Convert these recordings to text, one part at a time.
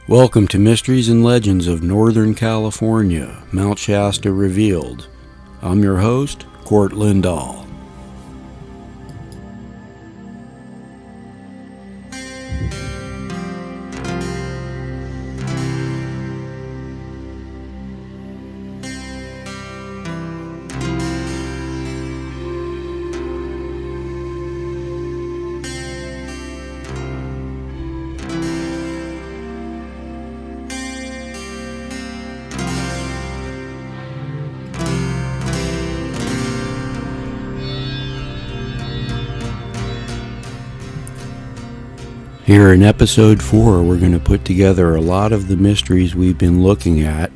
Welcome to Mysteries and Legends of Northern California, Mount Shasta Revealed. I'm your host, Cort Lindahl. Here in episode 4, we're going to put together a lot of the mysteries we've been looking at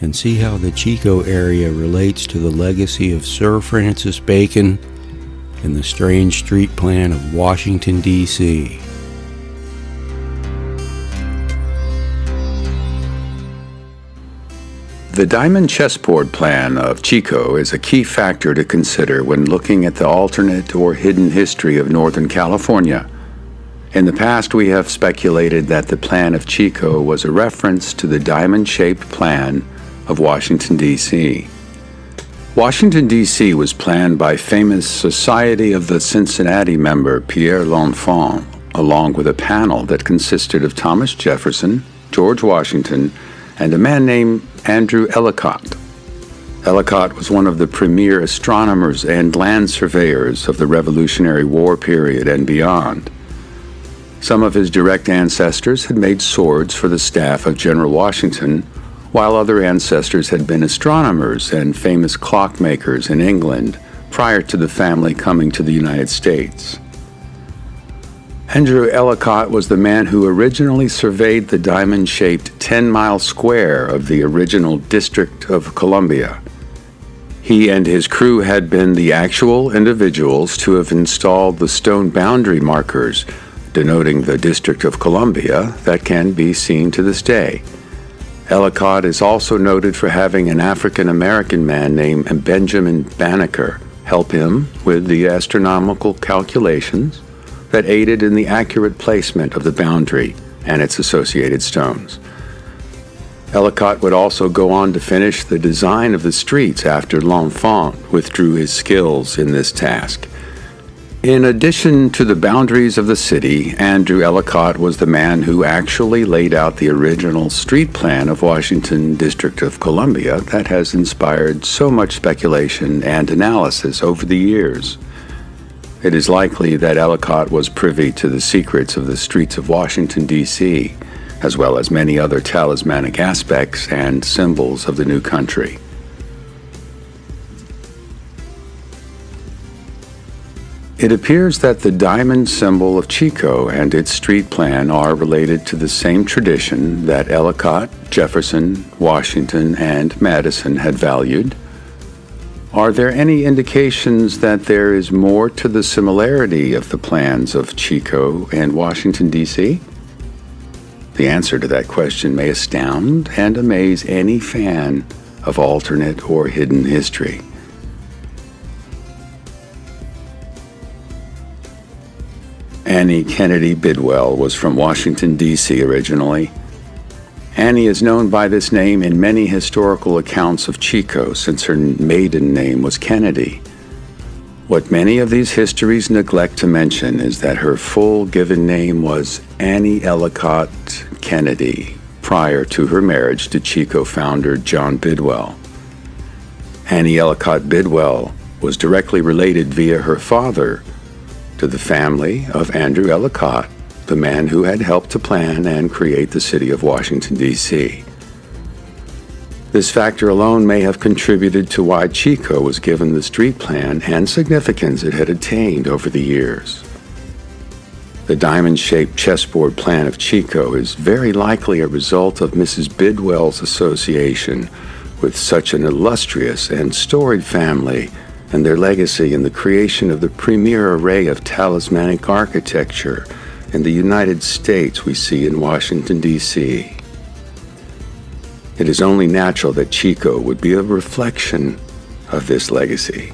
and see how the Chico area relates to the legacy of Sir Francis Bacon and the strange street plan of Washington, D.C. The diamond chessboard plan of Chico is a key factor to consider when looking at the alternate or hidden history of Northern California. In the past, we have speculated that the plan of Chico was a reference to the diamond-shaped plan of Washington, D.C. Washington, D.C. was planned by famous Society of the Cincinnati member Pierre L'Enfant, along with a panel that consisted of Thomas Jefferson, George Washington, and a man named Andrew Ellicott. Ellicott was one of the premier astronomers and land surveyors of the Revolutionary War period and beyond. Some of his direct ancestors had made swords for the staff of General Washington, while other ancestors had been astronomers and famous clockmakers in England prior to the family coming to the United States. Andrew Ellicott was the man who originally surveyed the diamond-shaped 10-mile square of the original District of Columbia. He and his crew had been the actual individuals to have installed the stone boundary markers denoting the District of Columbia that can be seen to this day. Ellicott is also noted for having an African-American man named Benjamin Banneker help him with the astronomical calculations that aided in the accurate placement of the boundary and its associated stones. Ellicott would also go on to finish the design of the streets after L'Enfant withdrew his skills in this task. In addition to the boundaries of the city, Andrew Ellicott was the man who actually laid out the original street plan of Washington, District of Columbia that has inspired so much speculation and analysis over the years. It is likely that Ellicott was privy to the secrets of the streets of Washington, D.C., as well as many other talismanic aspects and symbols of the new country. It appears that the diamond symbol of Chico and its street plan are related to the same tradition that Ellicott, Jefferson, Washington, and Madison had valued. Are there any indications that there is more to the similarity of the plans of Chico and Washington, D.C.? The answer to that question may astound and amaze any fan of alternate or hidden history. Annie Kennedy Bidwell was from Washington, D.C. originally. Annie is known by this name in many historical accounts of Chico since her maiden name was Kennedy. What many of these histories neglect to mention is that her full given name was Annie Ellicott Kennedy prior to her marriage to Chico founder John Bidwell. Annie Ellicott Bidwell was directly related via her father to the family of Andrew Ellicott, the man who had helped to plan and create the city of Washington, D.C. This factor alone may have contributed to why Chico was given the street plan and significance it had attained over the years. The diamond-shaped chessboard plan of Chico is very likely a result of Mrs. Bidwell's association with such an illustrious and storied family and their legacy in the creation of the premier array of talismanic architecture in the United States we see in Washington, D.C. It is only natural that Chico would be a reflection of this legacy.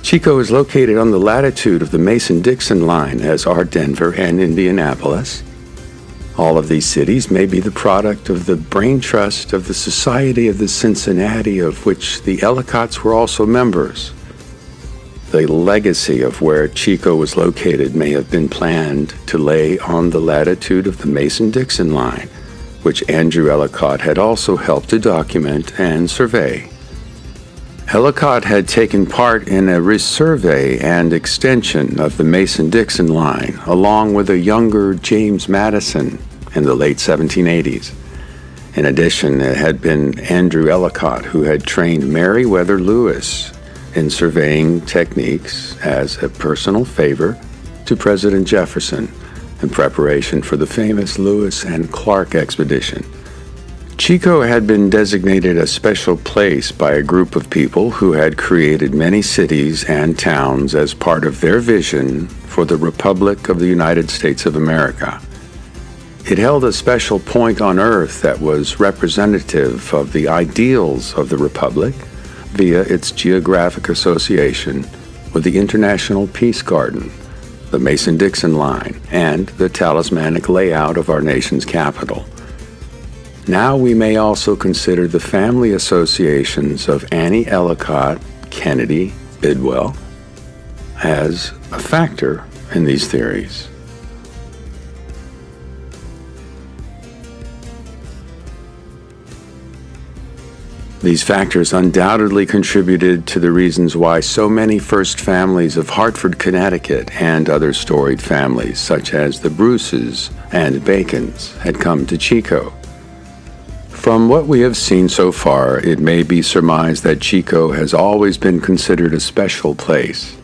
Chico is located on the latitude of the Mason-Dixon line, as are Denver and Indianapolis. All of these cities may be the product of the brain trust of the Society of the Cincinnati, of which the Ellicotts were also members. The legacy of where Chico was located may have been planned to lay on the latitude of the Mason-Dixon line, which Andrew Ellicott had also helped to document and survey. Ellicott had taken part in a resurvey and extension of the Mason-Dixon line, along with a younger James Madison in the late 1780s. In addition, it had been Andrew Ellicott who had trained Meriwether Lewis in surveying techniques as a personal favor to President Jefferson in preparation for the famous Lewis and Clark expedition. Chico had been designated a special place by a group of people who had created many cities and towns as part of their vision for the Republic of the United States of America. It held a special point on earth that was representative of the ideals of the Republic via its geographic association with the International Peace Garden, the Mason-Dixon line, and the talismanic layout of our nation's capital. Now we may also consider the family associations of Annie Ellicott, Kennedy, Bidwell as a factor in these theories. These factors undoubtedly contributed to the reasons why so many first families of Hartford, Connecticut, and other storied families, such as the Bruces and Bacons, had come to Chico. From what we have seen so far, it may be surmised that Chico has always been considered a special place.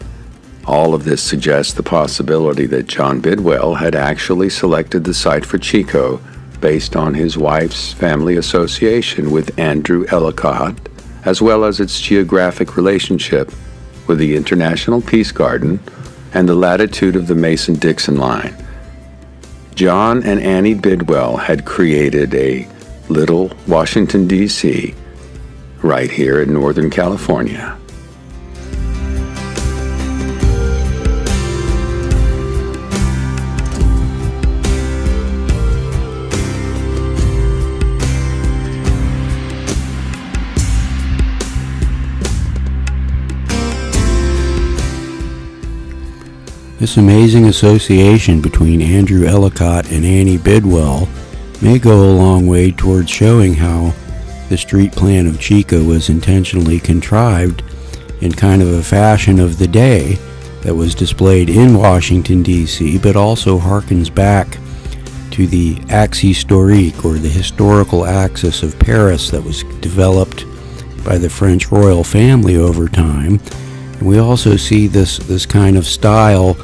All of this suggests the possibility that John Bidwell had actually selected the site for Chico based on his wife's family association with Andrew Ellicott, as well as its geographic relationship with the International Peace Garden and the latitude of the Mason-Dixon line. John and Annie Bidwell had created a little Washington, D.C., right here in Northern California. This amazing association between Andrew Ellicott and Annie Bidwell may go a long way towards showing how the street plan of Chico was intentionally contrived in kind of a fashion of the day that was displayed in Washington, D.C., but also harkens back to the axe historique, or the historical axis of Paris, that was developed by the French royal family over time. And we also see this kind of style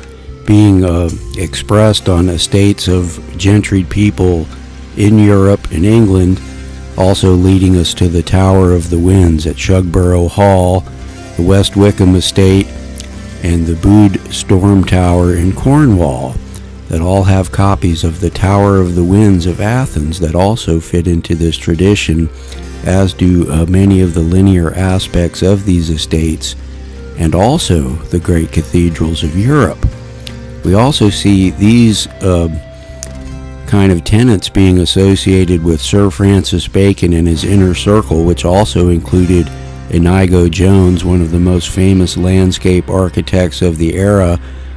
being expressed on estates of gentried people in Europe and England, also leading us to the Tower of the Winds at Shugborough Hall, the West Wickham Estate, and the Bude Storm Tower in Cornwall, that all have copies of the Tower of the Winds of Athens that also fit into this tradition, as do many of the linear aspects of these estates, and also the great cathedrals of Europe. We also see these kind of tenets being associated with Sir Francis Bacon and his inner circle, which also included Inigo Jones, one of the most famous landscape architects of the era,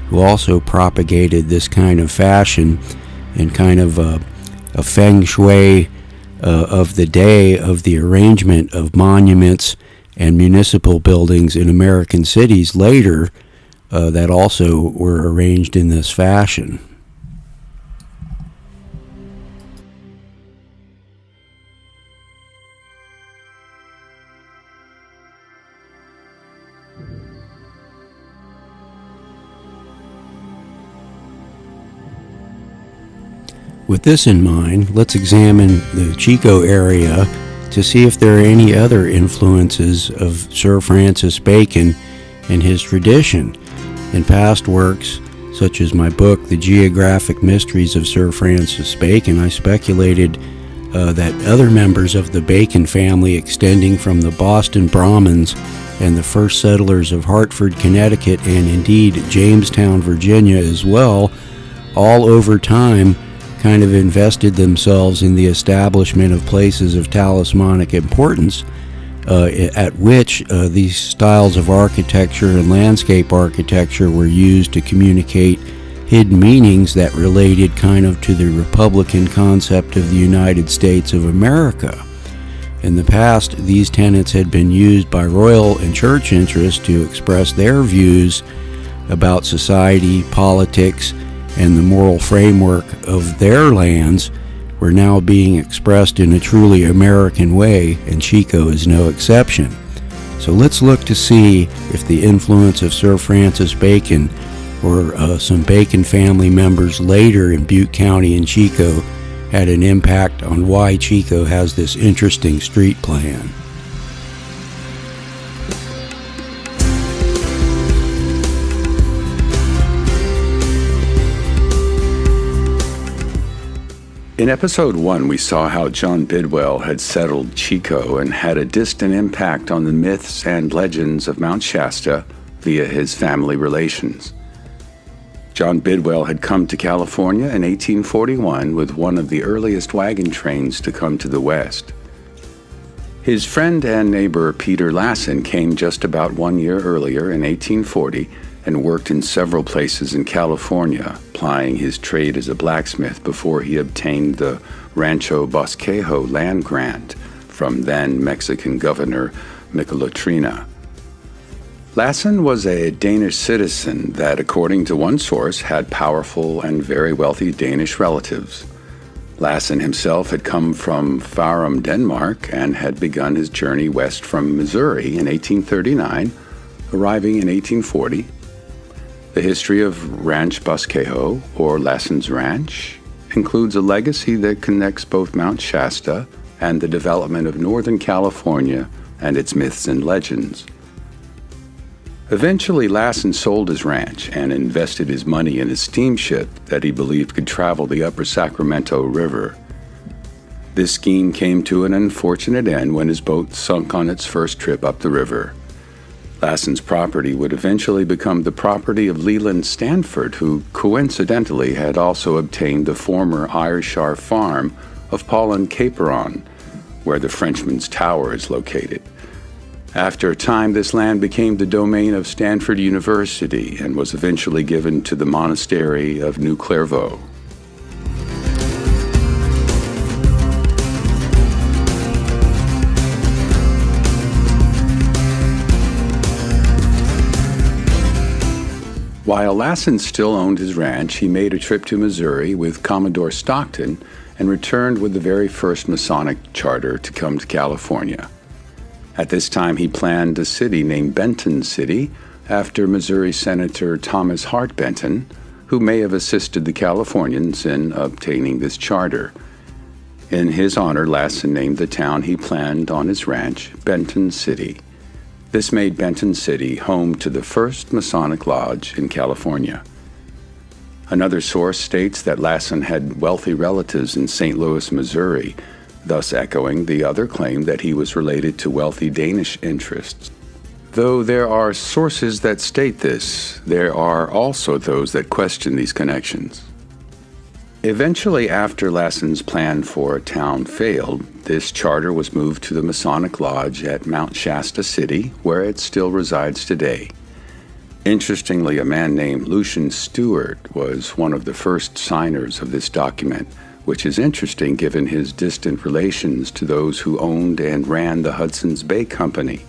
who also propagated this kind of fashion and kind of a feng shui of the day of the arrangement of monuments and municipal buildings in American cities later that also were arranged in this fashion. With this in mind, let's examine the Chico area to see if there are any other influences of Sir Francis Bacon and his tradition. In past works, such as my book, The Geographic Mysteries of Sir Francis Bacon, I speculated that other members of the Bacon family, extending from the Boston Brahmins and the first settlers of Hartford, Connecticut, and indeed Jamestown, Virginia as well, all over time kind of invested themselves in the establishment of places of talismanic importance, at which these styles of architecture and landscape architecture were used to communicate hidden meanings that related kind of to the Republican concept of the United States of America. In the past, these tenets had been used by royal and church interests to express their views about society, politics, and the moral framework of their lands were now being expressed in a truly American way, and Chico is no exception. So let's look to see if the influence of Sir Francis Bacon or some Bacon family members later in Butte County and Chico had an impact on why Chico has this interesting street plan. In episode 1, we saw how John Bidwell had settled Chico and had a distant impact on the myths and legends of Mount Shasta via his family relations. John Bidwell had come to California in 1841 with one of the earliest wagon trains to come to the West. His friend and neighbor Peter Lassen came just about 1 year earlier in 1840 and worked in several places in California, plying his trade as a blacksmith before he obtained the Rancho Bosquejo land grant from then Mexican Governor Michelottina. Lassen was a Danish citizen that, according to one source, had powerful and very wealthy Danish relatives. Lassen himself had come from Farum, Denmark, and had begun his journey west from Missouri in 1839, arriving in 1840. The history of Ranch Bosquejo, or Lassen's Ranch, includes a legacy that connects both Mount Shasta and the development of Northern California and its myths and legends. Eventually, Lassen sold his ranch and invested his money in a steamship that he believed could travel the upper Sacramento River. This scheme came to an unfortunate end when his boat sunk on its first trip up the river. Lassen's property would eventually become the property of Leland Stanford, who coincidentally had also obtained the former Ayrshire farm of Paulin Caperon, where the Frenchman's Tower is located. After a time, this land became the domain of Stanford University and was eventually given to the monastery of New Clairvaux. While Lassen still owned his ranch, he made a trip to Missouri with Commodore Stockton and returned with the very first Masonic charter to come to California. At this time, he planned a city named Benton City after Missouri Senator Thomas Hart Benton, who may have assisted the Californians in obtaining this charter. In his honor, Lassen named the town he planned on his ranch Benton City. This made Benton City home to the first Masonic lodge in California. Another source states that Lassen had wealthy relatives in St. Louis, Missouri, thus echoing the other claim that he was related to wealthy Danish interests. Though there are sources that state this, there are also those that question these connections. Eventually, after Lassen's plan for a town failed, this charter was moved to the Masonic Lodge at Mount Shasta City, where it still resides today. Interestingly, a man named Lucian Stewart was one of the first signers of this document, which is interesting given his distant relations to those who owned and ran the Hudson's Bay Company.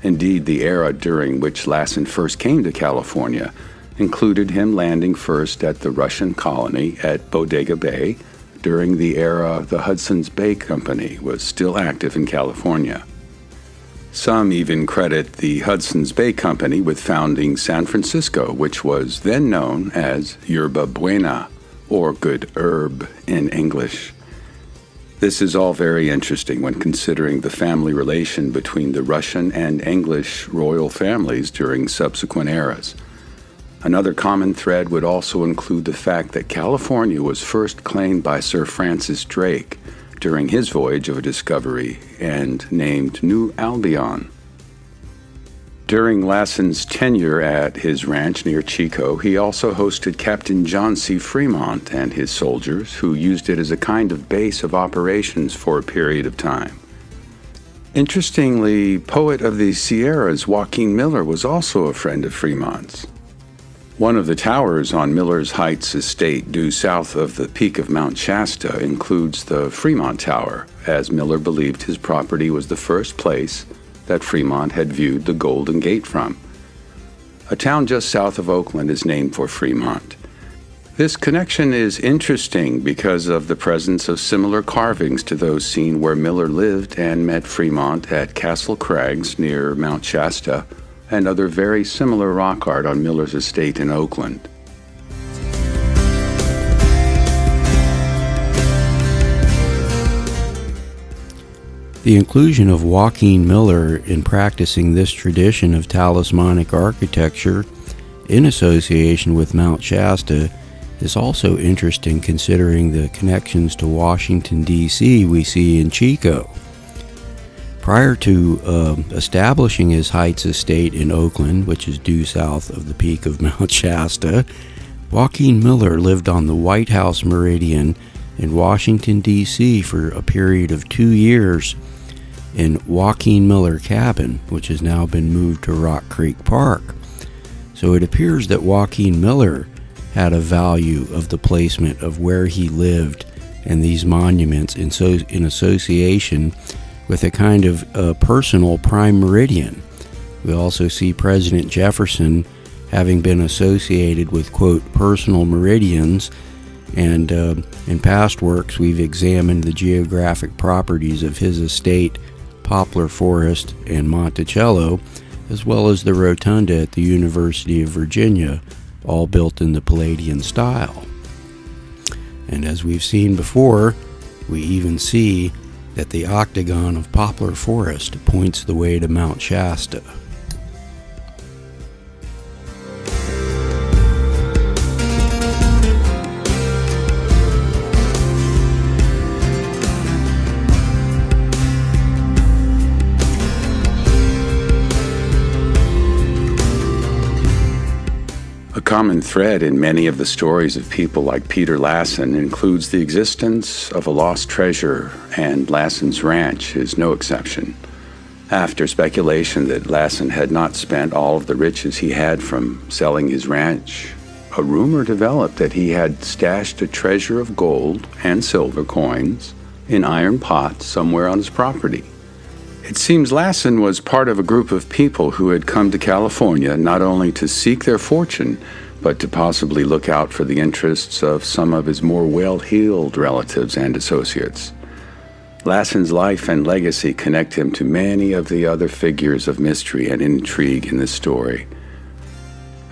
Indeed, the era during which Lassen first came to California included him landing first at the Russian colony at Bodega Bay during the era the Hudson's Bay Company was still active in California. Some even credit the Hudson's Bay Company with founding San Francisco, which was then known as Yerba Buena, or good herb in English. This is all very interesting when considering the family relation between the Russian and English royal families during subsequent eras. Another common thread would also include the fact that California was first claimed by Sir Francis Drake during his voyage of discovery and named New Albion. During Lassen's tenure at his ranch near Chico, he also hosted Captain John C. Fremont and his soldiers, who used it as a kind of base of operations for a period of time. Interestingly, poet of the Sierras Joaquin Miller was also a friend of Fremont's. One of the towers on Miller's Heights estate due south of the peak of Mount Shasta includes the Fremont Tower, as Miller believed his property was the first place that Fremont had viewed the Golden Gate from. A town just south of Oakland is named for Fremont. This connection is interesting because of the presence of similar carvings to those seen where Miller lived and met Fremont at Castle Crags near Mount Shasta, and other very similar rock art on Miller's estate in Oakland. The inclusion of Joaquin Miller in practicing this tradition of talismanic architecture in association with Mount Shasta is also interesting, considering the connections to Washington, D.C. we see in Chico. Prior to establishing his Heights estate in Oakland, which is due south of the peak of Mount Shasta, Joaquin Miller lived on the White House Meridian in Washington, D.C. for a period of 2 years in Joaquin Miller Cabin, which has now been moved to Rock Creek Park. So it appears that Joaquin Miller had a value of the placement of where he lived and these monuments in association with a kind of personal prime meridian. We also see President Jefferson having been associated with, quote, personal meridians, and in past works we've examined the geographic properties of his estate, Poplar Forest, and Monticello, as well as the rotunda at the University of Virginia, all built in the Palladian style. And as we've seen before, we even see that the octagon of Poplar Forest points the way to Mount Shasta. A common thread in many of the stories of people like Peter Lassen includes the existence of a lost treasure, and Lassen's ranch is no exception. After speculation that Lassen had not spent all of the riches he had from selling his ranch, a rumor developed that he had stashed a treasure of gold and silver coins in iron pots somewhere on his property. It seems Lassen was part of a group of people who had come to California not only to seek their fortune, but to possibly look out for the interests of some of his more well-heeled relatives and associates. Lassen's life and legacy connect him to many of the other figures of mystery and intrigue in this story.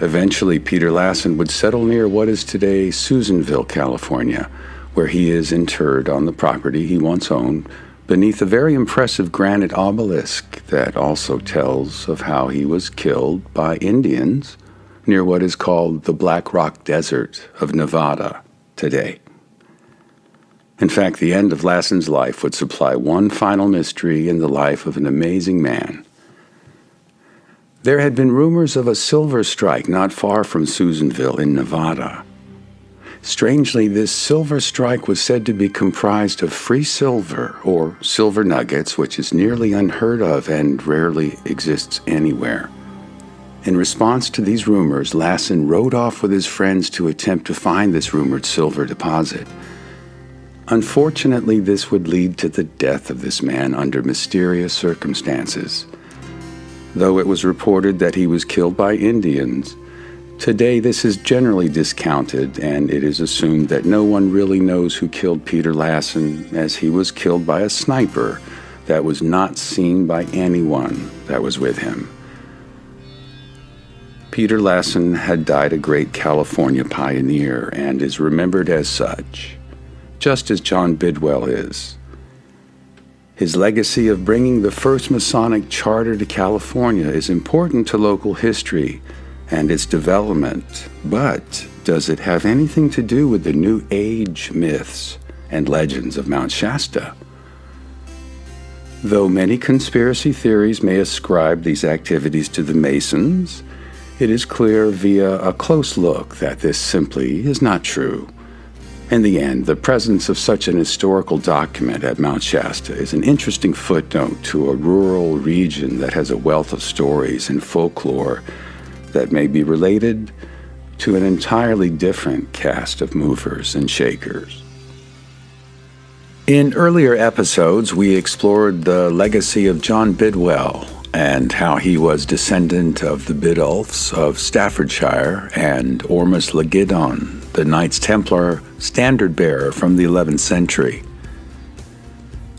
Eventually, Peter Lassen would settle near what is today Susanville, California, where he is interred on the property he once owned, beneath a very impressive granite obelisk that also tells of how he was killed by Indians near what is called the Black Rock Desert of Nevada today. In fact, the end of Lassen's life would supply one final mystery in the life of an amazing man. There had been rumors of a silver strike not far from Susanville in Nevada. Strangely, this silver strike was said to be comprised of free silver, or silver nuggets, which is nearly unheard of and rarely exists anywhere. In response to these rumors, Lassen rode off with his friends to attempt to find this rumored silver deposit. Unfortunately, this would lead to the death of this man under mysterious circumstances. Though it was reported that he was killed by Indians, today, this is generally discounted, and it is assumed that no one really knows who killed Peter Lassen, as he was killed by a sniper that was not seen by anyone that was with him. Peter Lassen had died a great California pioneer and is remembered as such, just as John Bidwell is. His legacy of bringing the first Masonic charter to California is important to local history and its development, but does it have anything to do with the New Age myths and legends of Mount Shasta? Though many conspiracy theories may ascribe these activities to the Masons, it is clear via a close look that this simply is not true. In the end, the presence of such an historical document at Mount Shasta is an interesting footnote to a rural region that has a wealth of stories and folklore that may be related to an entirely different cast of movers and shakers. In earlier episodes, we explored the legacy of John Bidwell and how he was descendant of the Bidulphs of Staffordshire and Ormus Legidon, the Knights Templar standard-bearer from the 11th century.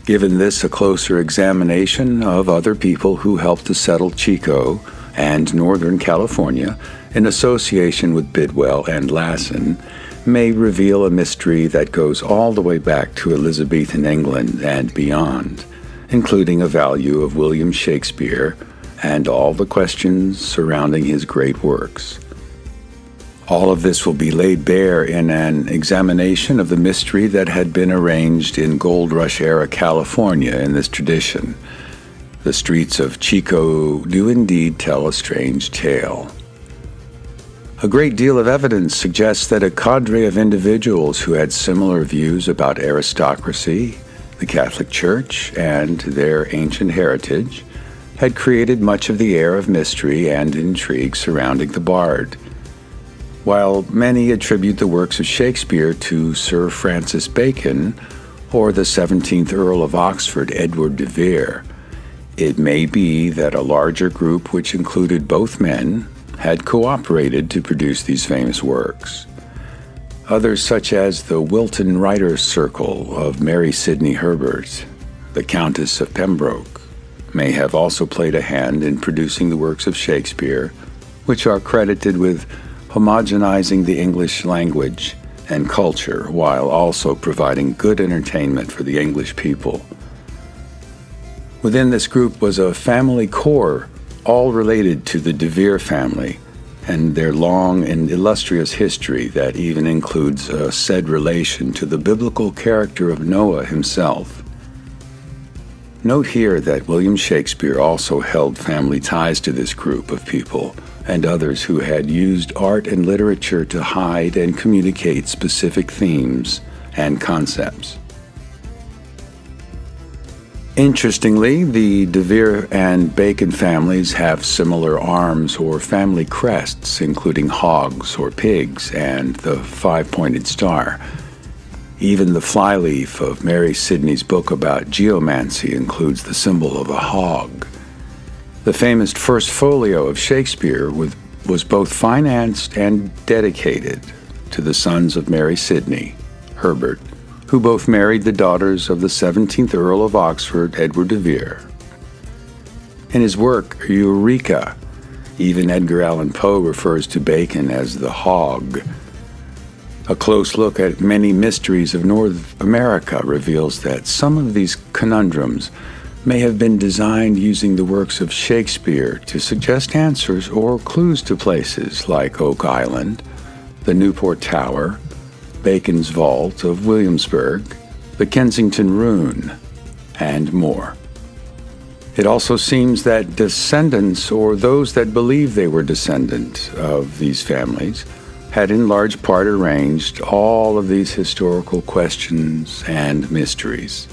Given this a closer examination of other people who helped to settle Chico and Northern California in association with Bidwell and Lassen, may reveal a mystery that goes all the way back to Elizabethan England and beyond, including a value of William Shakespeare and all the questions surrounding his great works. All of this will be laid bare in an examination of the mystery that had been arranged in Gold Rush-era California in this tradition. The streets of Chico do indeed tell a strange tale. A great deal of evidence suggests that a cadre of individuals who had similar views about aristocracy, the Catholic Church, and their ancient heritage had created much of the air of mystery and intrigue surrounding the bard. While many attribute the works of Shakespeare to Sir Francis Bacon or the 17th Earl of Oxford, Edward de Vere, it may be that a larger group which included both men had cooperated to produce these famous works. Others, such as the Wilton Writers' Circle of Mary Sidney Herbert, the Countess of Pembroke, may have also played a hand in producing the works of Shakespeare, which are credited with homogenizing the English language and culture while also providing good entertainment for the English people. Within this group was a family core, all related to the de Vere family and their long and illustrious history that even includes a said relation to the biblical character of Noah himself. Note here that William Shakespeare also held family ties to this group of people and others who had used art and literature to hide and communicate specific themes and concepts. Interestingly, the de Vere and Bacon families have similar arms or family crests, including hogs or pigs and the five-pointed star. Even the flyleaf of Mary Sidney's book about geomancy includes the symbol of a hog. The famous First Folio of Shakespeare was both financed and dedicated to the sons of Mary Sidney, Herbert, who both married the daughters of the 17th Earl of Oxford, Edward de Vere. In his work, Eureka, even Edgar Allan Poe refers to Bacon as the hog. A close look at many mysteries of North America reveals that some of these conundrums may have been designed using the works of Shakespeare to suggest answers or clues to places like Oak Island, the Newport Tower, Bacon's Vault of Williamsburg, the Kensington Rune, and more. It also seems that descendants, or those that believe they were descendant of these families, had in large part arranged all of these historical questions and mysteries.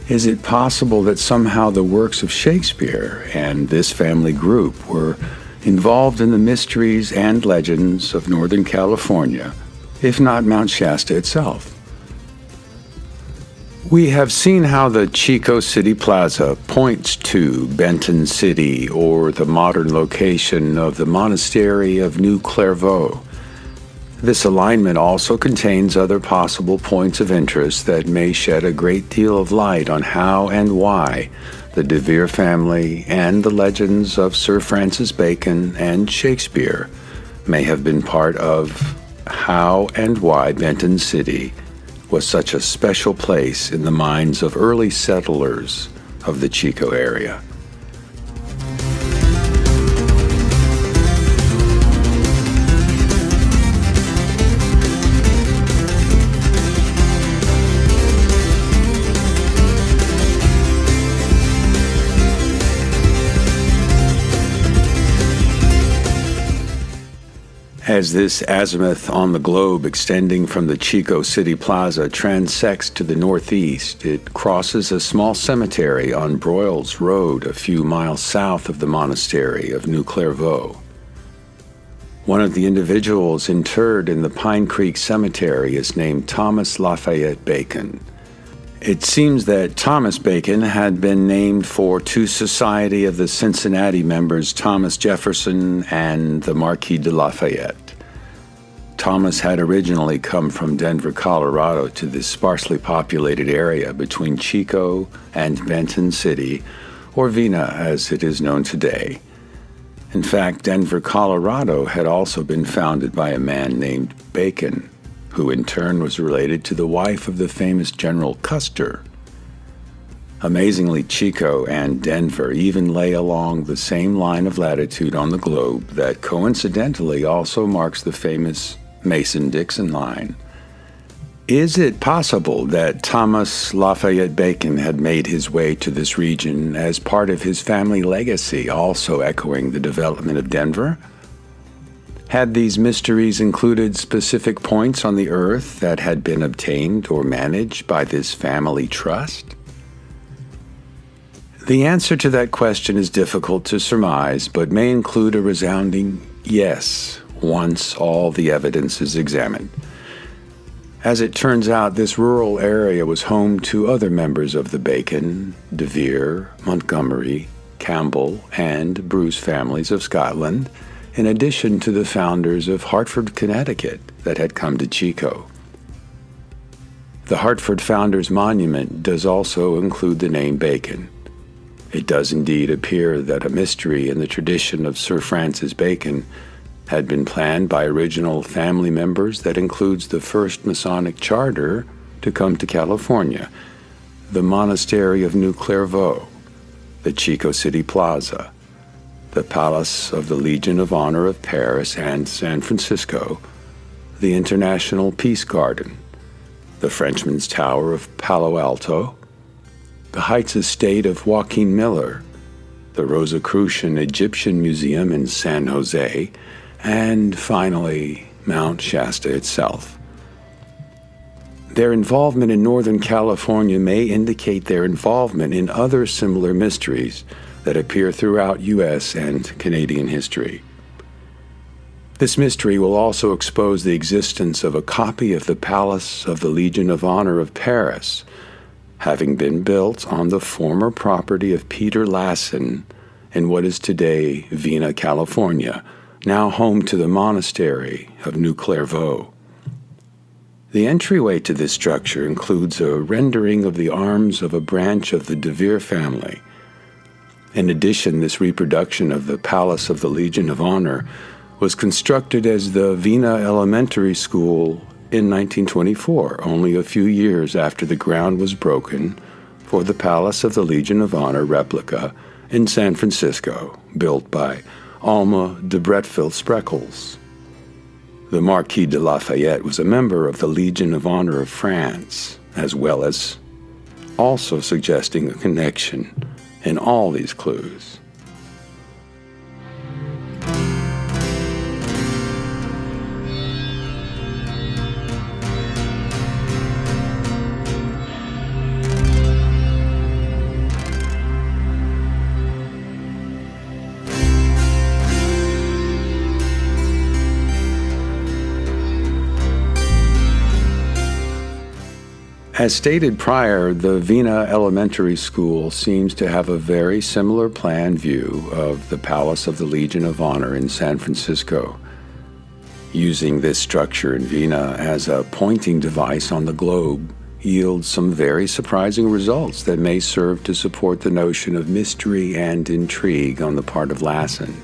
Is it possible that somehow the works of Shakespeare and this family group were involved in the mysteries and legends of Northern California, if not Mount Shasta itself? We have seen how the Chico City Plaza points to Benton City or the modern location of the Monastery of New Clairvaux. This alignment also contains other possible points of interest that may shed a great deal of light on how and why the de Vere family and the legends of Sir Francis Bacon and Shakespeare may have been part of how and why Benton City was such a special place in the minds of early settlers of the Chico area. As this azimuth on the globe extending from the Chico City Plaza transects to the northeast, it crosses a small cemetery on Broyles Road a few miles south of the monastery of New Clairvaux. One of the individuals interred in the Pine Creek Cemetery is named Thomas Lafayette Bacon. It seems that Thomas Bacon had been named for two Society of the Cincinnati members Thomas Jefferson and the Marquis de Lafayette. Thomas had originally come from Denver, Colorado to this sparsely populated area between Chico and Benton City, or Vina as it is known today. In fact, Denver, Colorado had also been founded by a man named Bacon, who in turn was related to the wife of the famous General Custer. Amazingly, Chico and Denver even lay along the same line of latitude on the globe that coincidentally also marks the famous Mason-Dixon line. Is it possible that Thomas Lafayette Bacon had made his way to this region as part of his family legacy, also echoing the development of Denver? Had these mysteries included specific points on the earth that had been obtained or managed by this family trust? The answer to that question is difficult to surmise, but may include a resounding yes once all the evidence is examined. As it turns out, this rural area was home to other members of the Bacon, de Vere, Montgomery, Campbell, and Bruce families of Scotland, in addition to the founders of Hartford, Connecticut, that had come to Chico. The Hartford Founders Monument does also include the name Bacon. It does indeed appear that a mystery in the tradition of Sir Francis Bacon had been planned by original family members that includes the first Masonic charter to come to California, the Monastery of New Clairvaux, the Chico City Plaza, the Palace of the Legion of Honor of Paris and San Francisco, the International Peace Garden, the Frenchman's Tower of Palo Alto, the Heights Estate of Joaquin Miller, the Rosicrucian Egyptian Museum in San Jose, and finally, Mount Shasta itself. Their involvement in Northern California may indicate their involvement in other similar mysteries that appear throughout U.S. and Canadian history. This mystery will also expose the existence of a copy of the Palace of the Legion of Honor of Paris, having been built on the former property of Peter Lassen in what is today Vina, California, now home to the monastery of New Clairvaux. The entryway to this structure includes a rendering of the arms of a branch of the de Vere family. In addition, this reproduction of the Palace of the Legion of Honor was constructed as the Vina Elementary School in 1924, only a few years after the ground was broken for the Palace of the Legion of Honor replica in San Francisco, built by Alma de Bretteville-Spreckels. The Marquis de Lafayette was a member of the Legion of Honor of France, as well as also suggesting a connection in all these clues. As stated prior, the Vina Elementary School seems to have a very similar plan view of the Palace of the Legion of Honor in San Francisco. Using this structure in Vina as a pointing device on the globe yields some very surprising results that may serve to support the notion of mystery and intrigue on the part of Lassen.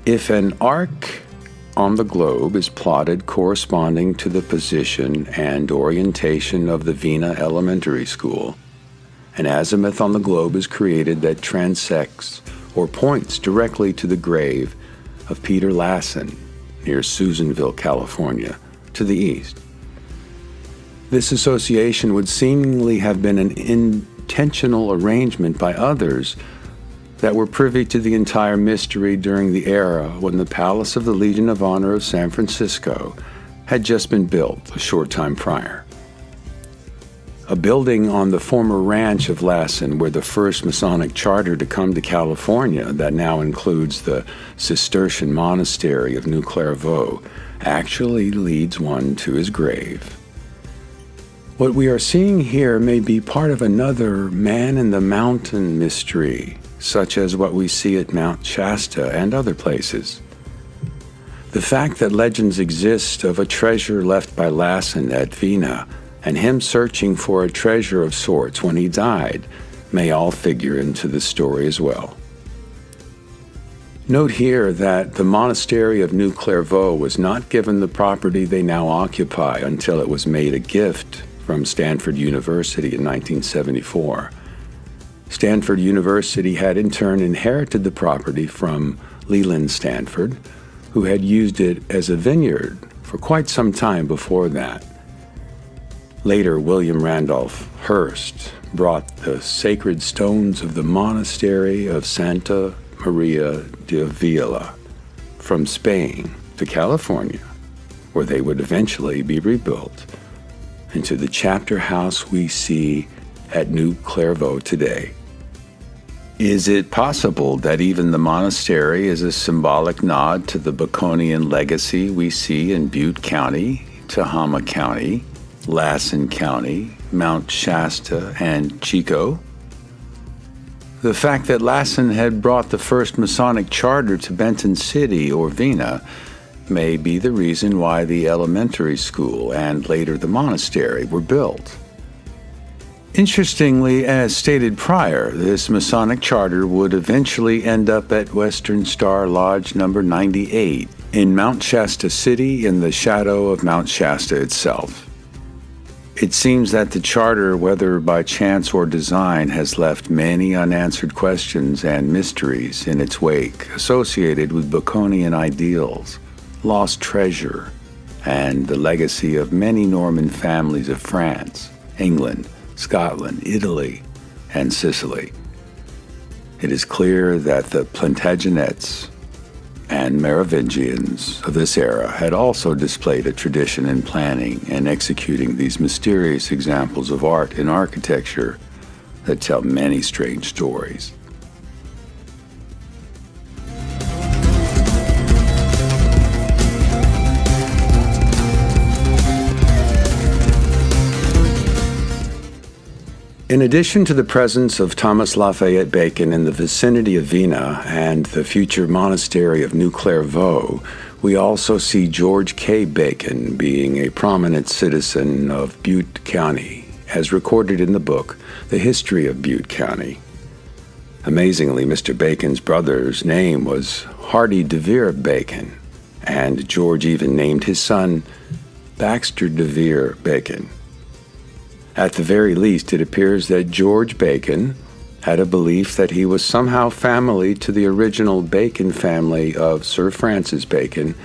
If an arc on the globe is plotted corresponding to the position and orientation of the Vina Elementary School, an azimuth on the globe is created that transects or points directly to the grave of Peter Lassen near Susanville, California, to the east. This association would seemingly have been an intentional arrangement by others that were privy to the entire mystery during the era when the Palace of the Legion of Honor of San Francisco had just been built a short time prior. A building on the former ranch of Lassen, where the first Masonic charter to come to California, that now includes the Cistercian monastery of New Clairvaux, actually leads one to his grave. What we are seeing here may be part of another man-in-the-mountain mystery, such as what we see at Mount Shasta and other places. The fact that legends exist of a treasure left by Lassen at Vina and him searching for a treasure of sorts when he died may all figure into the story as well. Note here that the monastery of New Clairvaux was not given the property they now occupy until it was made a gift from Stanford University in 1974. Stanford University had in turn inherited the property from Leland Stanford, who had used it as a vineyard for quite some time before that. Later, William Randolph Hearst brought the sacred stones of the monastery of Santa Maria de Avila from Spain to California, where they would eventually be rebuilt into the chapter house we see at New Clairvaux today. Is it possible that even the monastery is a symbolic nod to the Baconian legacy we see in Butte County, Tehama County, Lassen County, Mount Shasta, and Chico? The fact that Lassen had brought the first Masonic charter to Benton City or Vina may be the reason why the elementary school and later the monastery were built. Interestingly, as stated prior, this Masonic charter would eventually end up at Western Star Lodge number 98 in Mount Shasta City in the shadow of Mount Shasta itself. It seems that the charter, whether by chance or design, has left many unanswered questions and mysteries in its wake associated with Baconian ideals, lost treasure, and the legacy of many Norman families of France, England, Scotland, Italy, and Sicily. It is clear that the Plantagenets and Merovingians of this era had also displayed a tradition in planning and executing these mysterious examples of art and architecture that tell many strange stories. In addition to the presence of Thomas Lafayette Bacon in the vicinity of Vina and the future monastery of New Clairvaux, we also see George K. Bacon being a prominent citizen of Butte County, as recorded in the book, The History of Butte County. Amazingly, Mr. Bacon's brother's name was Hardy de Vere Bacon, and George even named his son Baxter de Vere Bacon. At the very least, it appears that George Bacon had a belief that he was somehow family to the original Bacon family of Sir Francis Bacon,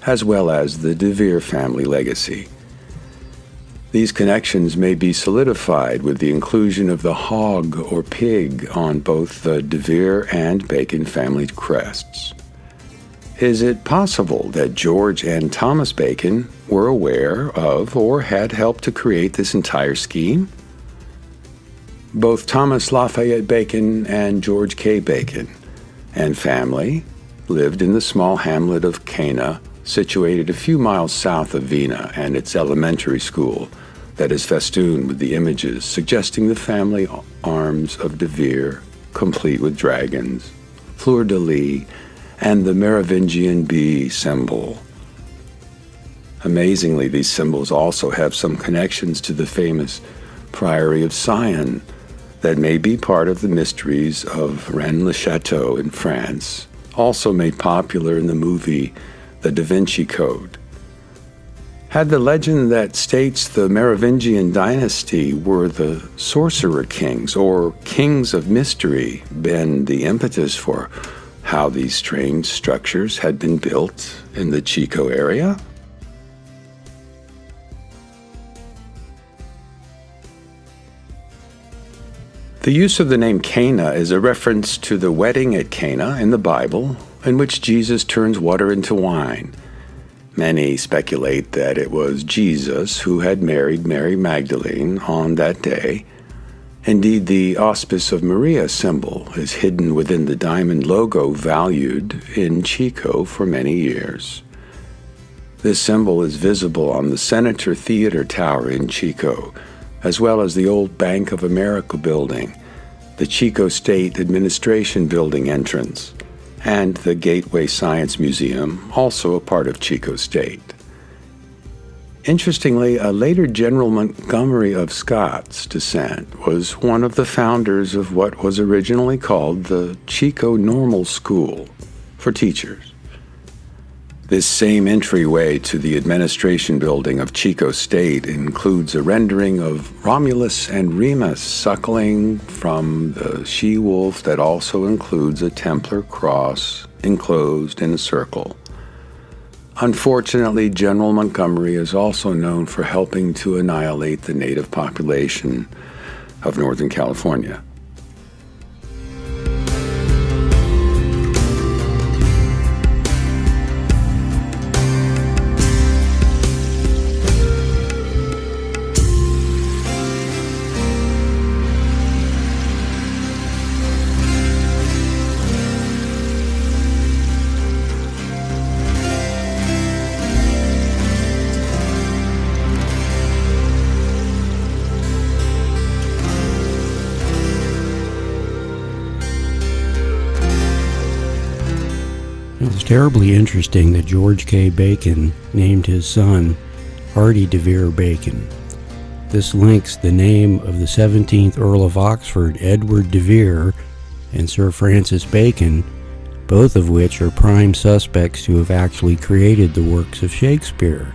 as well as the de Vere family legacy. These connections may be solidified with the inclusion of the hog or pig on both the de Vere and Bacon family crests. Is it possible that George and Thomas Bacon were aware of or had helped to create this entire scheme? Both Thomas Lafayette Bacon and George K. Bacon and family lived in the small hamlet of Cana, situated a few miles south of Vina and its elementary school that is festooned with the images suggesting the family arms of de Vere, complete with dragons, fleur-de-lis, and the Merovingian bee symbol. Amazingly, these symbols also have some connections to the famous Priory of Sion that may be part of the mysteries of Rennes-le-Château in France, also made popular in the movie The Da Vinci Code. Had the legend that states the Merovingian dynasty were the sorcerer kings or kings of mystery been the impetus for how these strange structures had been built in the Chico area? The use of the name Cana is a reference to the wedding at Cana in the Bible, in which Jesus turns water into wine. Many speculate that it was Jesus who had married Mary Magdalene on that day. Indeed, the Auspice of Maria symbol is hidden within the diamond logo valued in Chico for many years. This symbol is visible on the Senator Theater Tower in Chico, as well as the old Bank of America building, the Chico State Administration building entrance, and the Gateway Science Museum, also a part of Chico State. Interestingly, a later General Montgomery of Scots descent was one of the founders of what was originally called the Chico Normal School for teachers. This same entryway to the administration building of Chico State includes a rendering of Romulus and Remus suckling from the she-wolf that also includes a Templar cross enclosed in a circle. Unfortunately, General Montgomery is also known for helping to annihilate the native population of Northern California. It's terribly interesting that George K. Bacon named his son Hardy de Vere Bacon. This links the name of the 17th Earl of Oxford, Edward de Vere, and Sir Francis Bacon, both of which are prime suspects to have actually created the works of Shakespeare.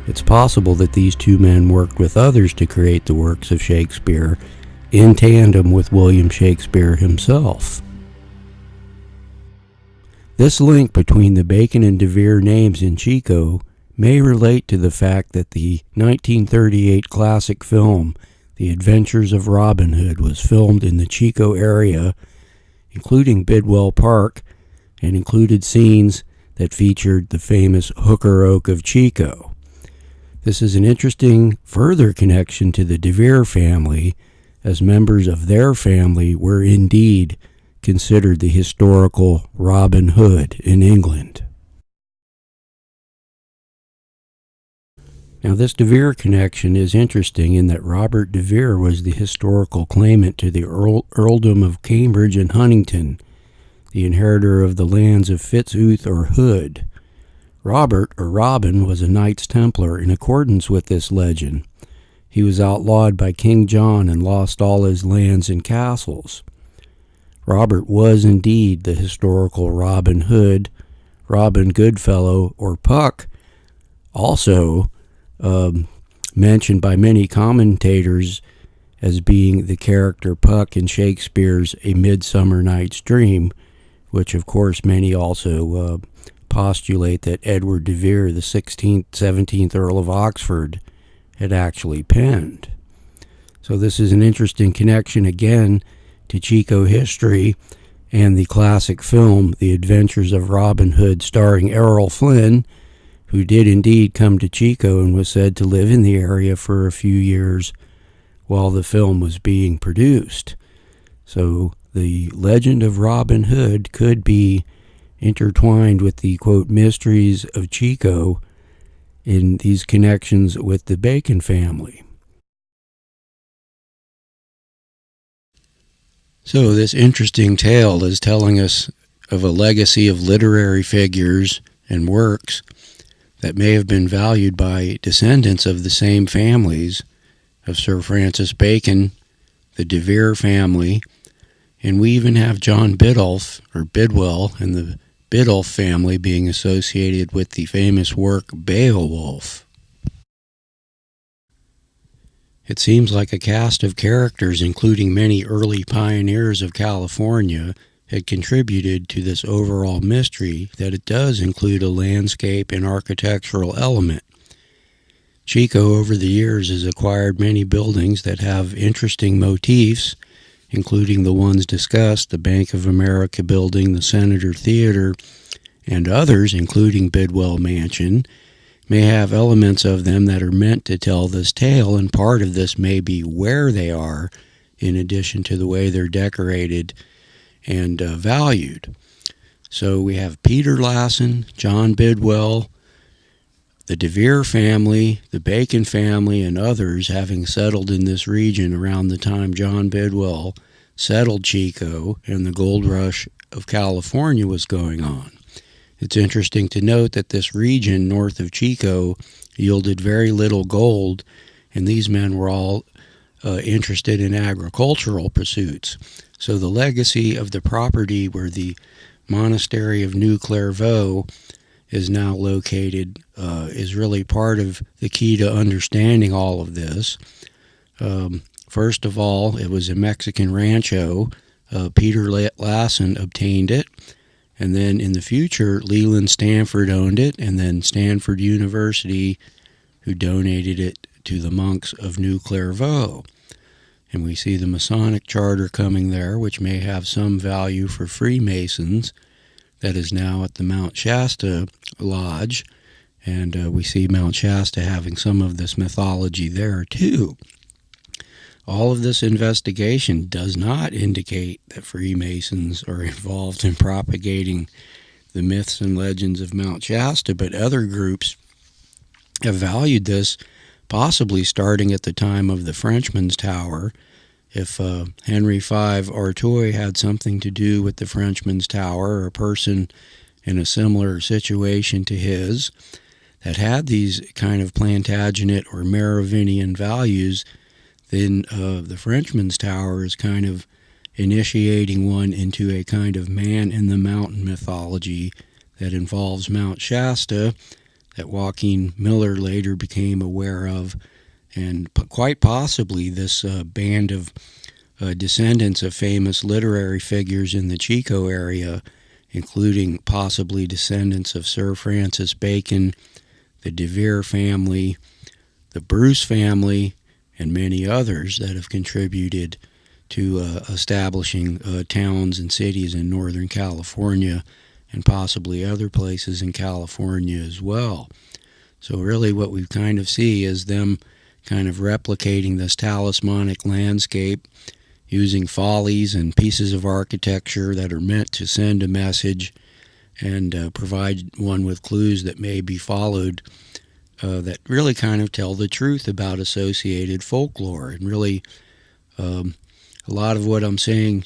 It's possible that these two men worked with others to create the works of Shakespeare in tandem with William Shakespeare himself. This link between the Bacon and de Vere names in Chico may relate to the fact that the 1938 classic film, The Adventures of Robin Hood, was filmed in the Chico area, including Bidwell Park, and included scenes that featured the famous Hooker Oak of Chico. This is an interesting further connection to the de Vere family, as members of their family were indeed considered the historical Robin Hood in England. Now, this de Vere connection is interesting in that Robert de Vere was the historical claimant to the earldom of Cambridge and Huntingdon, the inheritor of the lands of Fitzooth or Hood. Robert, or Robin, was a Knights Templar in accordance with this legend. He was outlawed by King John and lost all his lands and castles. Robert was indeed the historical Robin Hood, Robin Goodfellow, or Puck, also mentioned by many commentators as being the character Puck in Shakespeare's A Midsummer Night's Dream, which of course many also postulate that Edward de Vere, the 16th, 17th Earl of Oxford, had actually penned. So this is an interesting connection again to Chico history and the classic film The Adventures of Robin Hood, starring Errol Flynn, who did indeed come to Chico and was said to live in the area for a few years while the film was being produced. So the legend of Robin Hood could be intertwined with the, quote, mysteries of Chico in these connections with the Bacon family. So this interesting tale is telling us of a legacy of literary figures and works that may have been valued by descendants of the same families of Sir Francis Bacon, the de Vere family, and we even have John Bidwell, and the Bidwell family being associated with the famous work Beowulf. It seems like a cast of characters, including many early pioneers of California, had contributed to this overall mystery that it does include a landscape and architectural element. Chico, over the years, has acquired many buildings that have interesting motifs, including the ones discussed, the Bank of America building, the Senator Theater, and others, including Bidwell Mansion, may have elements of them that are meant to tell this tale, and part of this may be where they are, in addition to the way they're decorated and valued. So we have Peter Lassen, John Bidwell, the Vere family, the Bacon family, and others having settled in this region around the time John Bidwell settled Chico and the gold rush of California was going on. It's interesting to note that this region north of Chico yielded very little gold, and these men were all interested in agricultural pursuits. So the legacy of the property where the monastery of New Clairvaux is now located is really part of the key to understanding all of this. First of all, it was a Mexican rancho. Peter Lassen obtained it. And then in the future, Leland Stanford owned it, and then Stanford University, who donated it to the monks of New Clairvaux. And we see the Masonic charter coming there, which may have some value for Freemasons, that is now at the Mount Shasta Lodge. And we see Mount Shasta having some of this mythology there, too. All of this investigation does not indicate that Freemasons are involved in propagating the myths and legends of Mount Shasta, but other groups have valued this, possibly starting at the time of the Frenchman's Tower. If Henry V Artois had something to do with the Frenchman's Tower, or a person in a similar situation to his that had these kind of Plantagenet or Merovingian values, then the Frenchman's Tower is kind of initiating one into a kind of man-in-the-mountain mythology that involves Mount Shasta, that Joaquin Miller later became aware of, and quite possibly this band of descendants of famous literary figures in the Chico area, including possibly descendants of Sir Francis Bacon, the De Vere family, the Bruce family, and many others that have contributed to establishing towns and cities in Northern California and possibly other places in California as well. So really what we kind of see is them kind of replicating this talismanic landscape using follies and pieces of architecture that are meant to send a message and provide one with clues that may be followed that really kind of tell the truth about associated folklore. And really, a lot of what I'm saying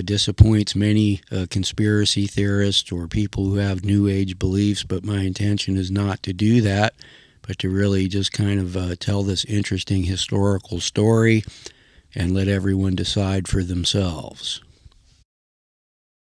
disappoints many conspiracy theorists or people who have New Age beliefs, but my intention is not to do that, but to really just kind of tell this interesting historical story and let everyone decide for themselves.